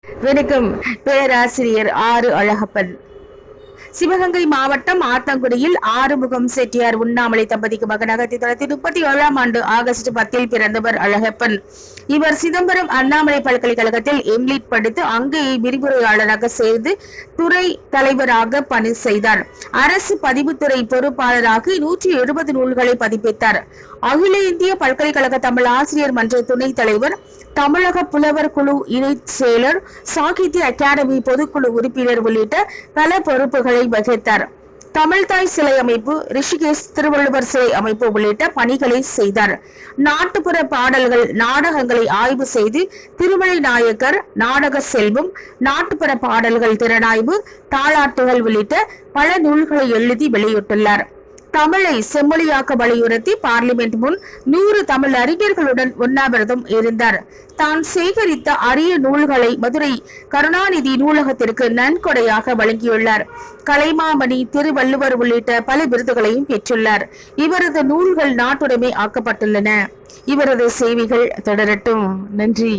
வணக்கம். பேராசிரியர் ஆறு அழகப்பன். சிவகங்கை மாவட்டம் ஆத்தங்குடியில் ஆறுமுகம் செட்டியார் உண்ணாமலை தம்பதிக்கு மகனாக 1937 ஆண்டு ஆகஸ்ட் 10 பிறந்தவர் அழகப்பன். இவர் சிதம்பரம் அண்ணாமலை பல்கலைக்கழகத்தில் எம்லிட் படித்து அங்கேயே விரிவுரையாளராக சேர்ந்து துறை தலைவராக பணி செய்தார். அரசு பதிவுத்துறை பொறுப்பாளராக 170 நூல்களை பதிப்பித்தார். அகில இந்திய பல்கலைக்கழக தமிழ் ஆசிரியர் மன்ற துணைத் தலைவர், தமிழக புலவர் குழு இணைச் செயலர், சாகித்ய அகாடமி பொதுக்குழு உறுப்பினர் உள்ளிட்ட பல பொறுப்புகளை வகித்தார். தமிழ்தாய் சிலை அமைப்பு, ரிஷிகேஷ் திருவள்ளுவர் சிலை அமைப்பு உள்ளிட்ட பணிகளை செய்தார். நாட்டுப்புற பாடல்கள், நாடகங்களை ஆய்வு செய்து திருமலை நாயக்கர், நாடக செல்வம், நாட்டுப்புற பாடல்கள் திறனாய்வு, தாளாட்டுகள் உள்ளிட்ட பல நூல்களை எழுதி வெளியிட்டுள்ளார். தமிழை செம்மொழியாக்க வலியுறுத்தி பார்லிமெண்ட் முன் 100 தமிழ் அறிஞர்களுடன் உண்ணாவிரதம் இருந்தார். தான் சேகரித்த அரிய நூல்களை மதுரை கருணாநிதி நூலகத்திற்கு நன்கொடையாக வழங்கியுள்ளார். கலைமாமணி, திருவள்ளுவர் உள்ளிட்ட பல விருதுகளையும் பெற்றுள்ளார். இவரது நூல்கள் நாட்டுடைமை ஆக்கப்பட்டுள்ளன. இவரது சேவைகள் தொடரட்டும். நன்றி.